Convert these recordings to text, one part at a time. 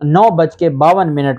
9:52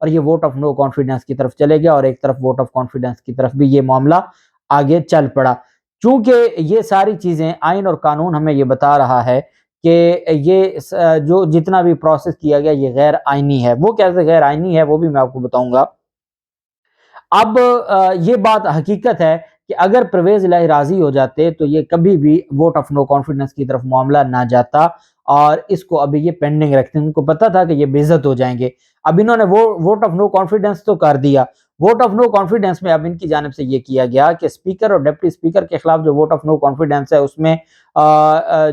اور یہ vote of no confidence کی طرف چلے گیا اور ایک طرف ووٹ آف کانفیڈنس کی طرف بھی یہ معاملہ آگے چل پڑا۔ چونکہ یہ ساری چیزیں آئین اور قانون ہمیں یہ بتا رہا ہے کہ یہ جو جتنا بھی پروسیس کیا گیا یہ غیر آئینی ہے۔ وہ کیسے غیر آئینی ہے وہ بھی میں آپ کو بتاؤں گا۔ اب یہ بات حقیقت ہے کہ اگر پرویز الہی راضی ہو جاتے تو یہ کبھی بھی ووٹ آف نو کانفیڈنس کی طرف معاملہ نہ جاتا، اور اس کو ابھی یہ پینڈنگ رکھتے ہیں۔ ان کو پتا تھا کہ یہ بے عزت ہو جائیں گے، اب انہوں نے وہ ووٹ آف نو کانفیڈنس تو کر دیا۔ ووٹ آف نو کانفیڈنس میں اب ان کی جانب سے یہ کیا گیا کہ اسپیکر اور ڈپٹی اسپیکر کے خلاف جو ووٹ آف نو کانفیڈنس ہے اس میں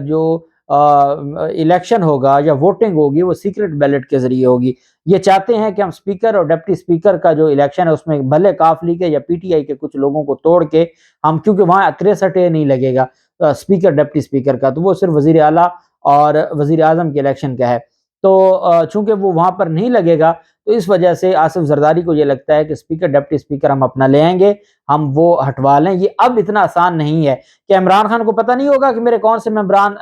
جو الیکشن ہوگا یا ووٹنگ ہوگی وہ سیکرٹ بیلٹ کے ذریعے ہوگی۔ یہ چاہتے ہیں کہ ہم اسپیکر اور ڈپٹی اسپیکر کا جو الیکشن ہے اس میں بھلے کاف لیگ کے یا پی ٹی آئی کے کچھ لوگوں کو توڑ کے ہم، کیونکہ وہاں 63 نہیں لگے گا اسپیکر ڈپٹی اسپیکر کا، تو وہ صرف وزیر اعلیٰ اور وزیر اعظم کے الیکشن کا ہے، تو چونکہ وہ وہاں پر نہیں لگے گا تو اس وجہ سے آصف زرداری کو یہ لگتا ہے کہ اسپیکر ڈپٹی اسپیکر ہم اپنا لے آئیں گے، ہم وہ ہٹوا لیں۔ یہ اب اتنا آسان نہیں ہے کہ عمران خان کو پتہ نہیں ہوگا کہ میرے کون سے ممبران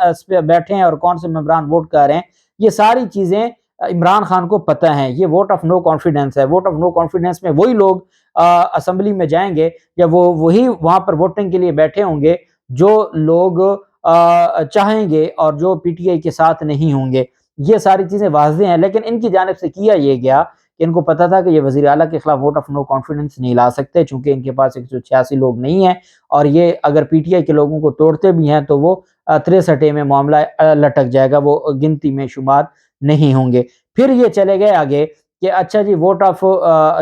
بیٹھے ہیں اور کون سے ممبران ووٹ کر رہے ہیں۔ یہ ساری چیزیں عمران خان کو پتہ ہیں۔ یہ ووٹ آف نو کانفیڈنس ہے۔ ووٹ آف نو کانفیڈنس میں وہی لوگ اسمبلی میں جائیں گے یا وہی وہاں پر ووٹنگ کے لیے بیٹھے ہوں گے جو لوگ چاہیں گے اور جو پی ٹی آئی کے ساتھ نہیں ہوں گے۔ یہ ساری چیزیں واضح ہیں، لیکن ان کی جانب سے کیا یہ گیا کہ ان کو پتا تھا کہ یہ وزیر اعلیٰ کے خلاف ووٹ آف نو کانفیڈنس نہیں لا سکتے، چونکہ ان کے پاس 186 لوگ نہیں ہیں، اور یہ اگر پی ٹی آئی کے لوگوں کو توڑتے بھی ہیں تو وہ 63 میں معاملہ لٹک جائے گا، وہ گنتی میں شمار نہیں ہوں گے۔ پھر یہ چلے گئے آگے کہ اچھا جی ووٹ آف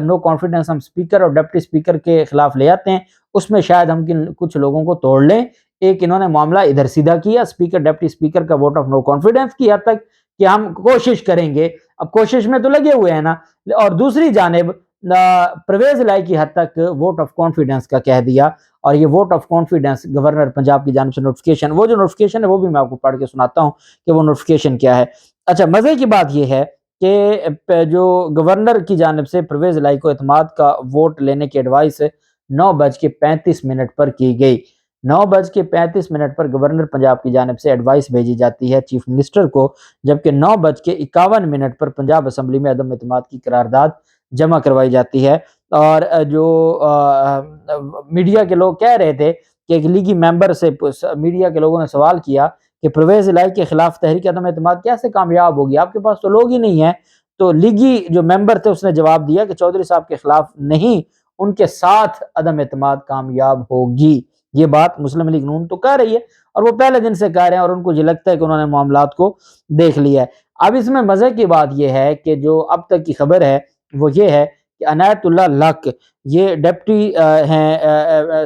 نو کانفیڈنس ہم اسپیکر اور ڈپٹی اسپیکر کے خلاف لے آتے ہیں، اس میں شاید ہم کچھ لوگوں کو توڑ لیں۔ ایک انہوں نے معاملہ ادھر سیدھا کیا اسپیکر ڈپٹی اسپیکر کا ووٹ آف نو کانفیڈنس کی حد تک کہ ہم کوشش کریں گے، اب کوشش میں تو لگے ہوئے ہیں نا، اور دوسری جانب پرویز الہی کی حد تک ووٹ آف کانفیڈنس کا کہہ دیا۔ اور یہ vote of confidence governor Punjab کی جانب سے نوٹیفیکیشن، وہ جو نوٹیفیکیشن ہے وہ بھی میں آپ کو پڑھ کے سناتا ہوں کہ وہ نوٹیفیکیشن کیا ہے۔ اچھا، مزے کی بات یہ ہے کہ جو گورنر کی جانب سے پرویز الہی کو اعتماد کا ووٹ لینے کی ایڈوائس 9:35 پر کی گئی۔ 9:35 پر گورنر پنجاب کی جانب سے ایڈوائس بھیجی جاتی ہے چیف منسٹر کو، جبکہ 9:51 پر پنجاب اسمبلی میں عدم اعتماد کی قرارداد جمع کروائی جاتی ہے۔ اور جو میڈیا کے لوگ کہہ رہے تھے کہ ایک لیگی ممبر سے میڈیا کے لوگوں نے سوال کیا کہ پرویز الہی کے خلاف تحریک عدم اعتماد کیسے کامیاب ہوگی، آپ کے پاس تو لوگ ہی نہیں ہیں۔ تو لیگی جو ممبر تھے اس نے جواب دیا کہ چودھری صاحب کے خلاف نہیں، ان کے ساتھ عدم اعتماد کامیاب ہوگی۔ یہ بات مسلم لیگ نون تو کہہ رہی ہے اور وہ پہلے دن سے کہہ رہے ہیں، اور ان کو یہ لگتا ہے کہ انہوں نے معاملات کو دیکھ لیا ہے۔ اب اس میں مزے کی بات یہ ہے کہ جو اب تک کی خبر ہے وہ یہ ہے کہ عنایت اللہ لق، یہ ڈپٹی ہیں،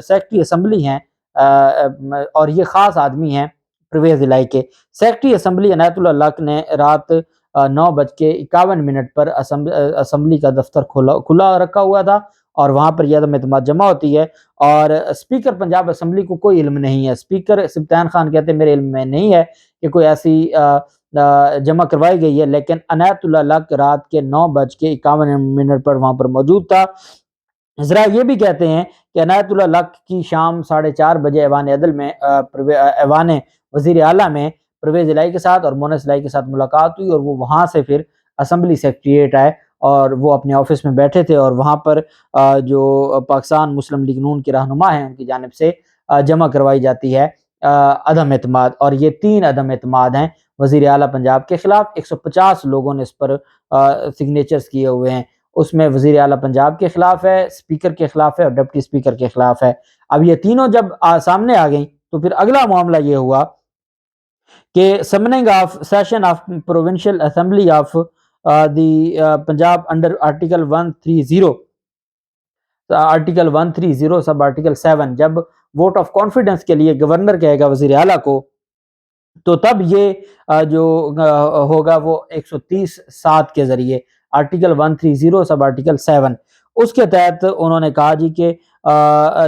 سیکرٹری اسمبلی ہیں، اور یہ خاص آدمی ہیں پرویز الہی کے۔ سیکرٹری اسمبلی عنایت اللہ لق نے رات 9:51 پر اسمبلی کا دفتر کھلا رکھا ہوا تھا، اور وہاں پر یہ عدم اعتماد جمع ہوتی ہے، اور اسپیکر پنجاب اسمبلی کو کوئی علم نہیں ہے۔ اسپیکر سبطین خان کہتے ہیں میرے علم میں نہیں ہے کہ کوئی ایسی جمع کروائی گئی ہے، لیکن عنایت اللہ لق رات کے 9:51 پر وہاں پر موجود تھا۔ ذرا یہ بھی کہتے ہیں کہ عنایت اللہ لق کی شام 4:30 بجے ایوان عدل میں ایوان وزیر اعلیٰ میں پرویز الہی کے ساتھ اور مونس الہی کے ساتھ ملاقات ہوئی، اور وہ وہاں سے پھر اسمبلی سیکریٹریٹ آئے اور وہ اپنے آفس میں بیٹھے تھے، اور وہاں پر جو پاکستان مسلم لیگ نون کے رہنما ہیں ان کی جانب سے جمع کروائی جاتی ہے عدم اعتماد، اور یہ 3 عدم اعتماد ہیں وزیر اعلیٰ پنجاب کے خلاف۔ 150 لوگوں نے اس پر سگنیچرز کیے ہوئے ہیں، اس میں وزیر اعلیٰ پنجاب کے خلاف ہے، اسپیکر کے خلاف ہے اور ڈپٹی اسپیکر کے خلاف ہے۔ اب یہ تینوں جب سامنے آ گئیں تو پھر اگلا معاملہ یہ ہوا کہ summoning of session of provincial assembly of the Punjab under article 130 sub article 7، جب ووٹ آف کانفیڈنس کے لیے گورنر کہے گا وزیر اعلیٰ کو تو تب یہ جو ہوگا وہ 130(7) کے ذریعے آرٹیکل 130 سب آرٹیکل 7، اس کے تحت انہوں نے کہا جی کہ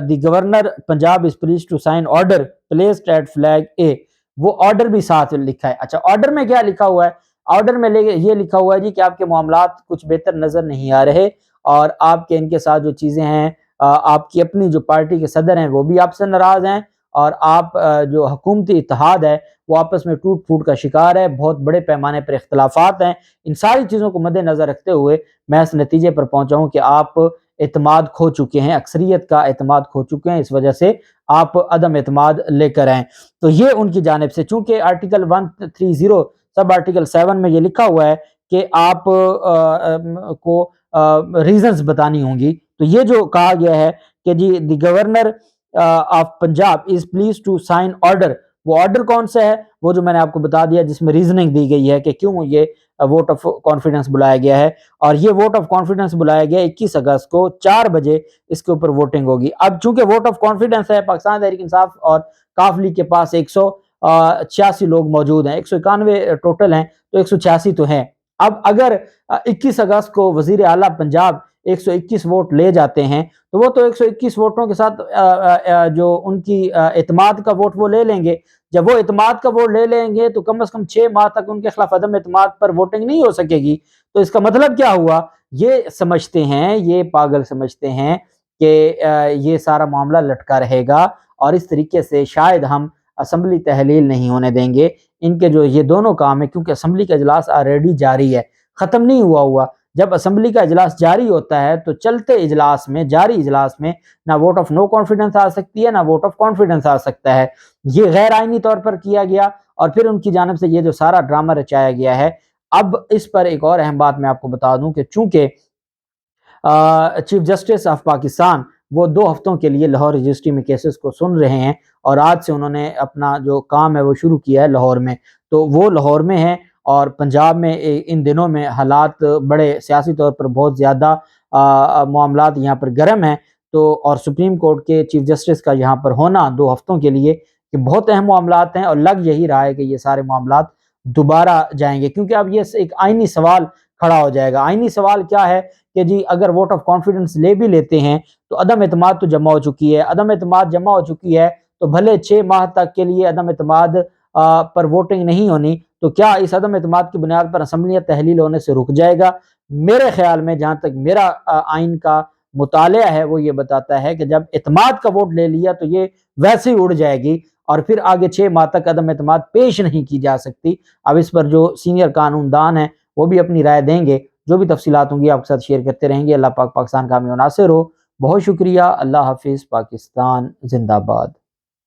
the governor Punjab is pleased to sign order placed at flag A, وہ آرڈر بھی ساتھ لکھا ہے۔ اچھا، آرڈر میں کیا لکھا ہوا ہے؟ آرڈر میں یہ لکھا ہوا ہے جی کہ آپ کے معاملات کچھ بہتر نظر نہیں آ رہے، اور آپ کے ان کے ساتھ جو چیزیں ہیں، آپ کی اپنی جو پارٹی کے صدر ہیں وہ بھی آپ سے ناراض ہیں، اور آپ جو حکومتی اتحاد ہے وہ آپس میں ٹوٹ پھوٹ کا شکار ہے، بہت بڑے پیمانے پر اختلافات ہیں۔ ان ساری چیزوں کو مد نظر رکھتے ہوئے میں اس نتیجے پر پہنچا ہوں کہ آپ اعتماد کھو چکے ہیں، اکثریت کا اعتماد کھو چکے ہیں، اس وجہ سے آپ عدم اعتماد لے کر آئیں۔ تو یہ ان کی جانب سے، چونکہ آرٹیکل 130 سب آرٹیکل 7 میں یہ لکھا ہوا ہے کہ آپ کو ریزنز بتانی ہوں گی، تو یہ جو کہا گیا ہے کہ جی the governor of Punjab is please to sign order, وہ آرڈر کون سا ہے؟ وہ جو میں نے آپ کو بتا دیا، جس میں ریزننگ دی گئی ہے کہ کیوں یہ ووٹ آف کانفیڈنس بلایا گیا ہے، اور یہ ووٹ آف کانفیڈنس بلایا گیا 21 اگست کو 4 بجے اس کے اوپر ووٹنگ ہوگی۔ اب چونکہ ووٹ آف کانفیڈنس ہے، پاکستان تحریک انصاف اور کاف لیگ کے پاس 186 لوگ موجود ہیں، 191 ٹوٹل ہیں، تو 186 تو ہیں۔ اب اگر 21 اگست کو وزیر اعلیٰ پنجاب 121 ووٹ لے جاتے ہیں تو وہ تو 121 ووٹوں کے ساتھ جو ان کی اعتماد کا ووٹ وہ لے لیں گے۔ جب وہ اعتماد کا ووٹ لے لیں گے تو کم از کم 6 ماہ تک ان کے خلاف عدم اعتماد پر ووٹنگ نہیں ہو سکے گی۔ تو اس کا مطلب کیا ہوا؟ یہ سمجھتے ہیں، یہ پاگل سمجھتے ہیں کہ یہ سارا معاملہ لٹکا رہے گا اور اس طریقے سے شاید ہم اسمبلی تحلیل نہیں ہونے دیں گے۔ ان کے جو یہ دونوں کام ہیں، کیونکہ اسمبلی کا اجلاس آلریڈی جاری ہے، ختم نہیں ہوا۔ جب اسمبلی کا اجلاس جاری ہوتا ہے تو چلتے اجلاس میں، جاری اجلاس میں نہ ووٹ آف نو کانفیڈنس آ سکتی ہے، نہ ووٹ آف کانفیڈنس آ سکتا ہے۔ یہ غیر آئینی طور پر کیا گیا، اور پھر ان کی جانب سے یہ جو سارا ڈرامہ رچایا گیا ہے۔ اب اس پر ایک اور اہم بات میں آپ کو بتا دوں کہ چونکہ چیف جسٹس آف پاکستان وہ 2 ہفتوں کے لیے لاہور رجسٹری میں کیسز کو سن رہے ہیں، اور آج سے انہوں نے اپنا جو کام ہے وہ شروع کیا ہے لاہور میں، تو وہ لاہور میں ہیں، اور پنجاب میں ان دنوں میں حالات بڑے سیاسی طور پر بہت زیادہ معاملات یہاں پر گرم ہیں، تو اور سپریم کورٹ کے چیف جسٹس کا یہاں پر ہونا 2 ہفتوں کے لیے کہ بہت اہم معاملات ہیں، اور لگ یہی رہا ہے کہ یہ سارے معاملات دوبارہ جائیں گے، کیونکہ اب یہ ایک آئینی سوال کھڑا ہو جائے گا۔ آئینی سوال کیا ہے کہ جی اگر ووٹ آف کانفیڈنس لے بھی لیتے ہیں تو عدم اعتماد تو جمع ہو چکی ہے، عدم اعتماد جمع ہو چکی ہے تو بھلے 6 ماہ تک کے لیے عدم اعتماد پر ووٹنگ نہیں ہونی، تو کیا اس عدم اعتماد کی بنیاد پر اسمبلیاں تحلیل ہونے سے رک جائے گا؟ میرے خیال میں، جہاں تک میرا آئین کا مطالعہ ہے، وہ یہ بتاتا ہے کہ جب اعتماد کا ووٹ لے لیا تو یہ ویسے ہی اڑ جائے گی، اور پھر آگے 6 ماہ تک عدم اعتماد پیش نہیں کی جا سکتی۔ اب اس پر جو سینئر قانون دان ہیں وہ بھی اپنی رائے دیں گے، جو بھی تفصیلات ہوں گی آپ کے ساتھ شیئر کرتے رہیں گے۔ اللہ پاک پاکستان کا حامی و ناصر ہو۔ بہت شکریہ۔ اللہ حافظ۔ پاکستان زندہ باد۔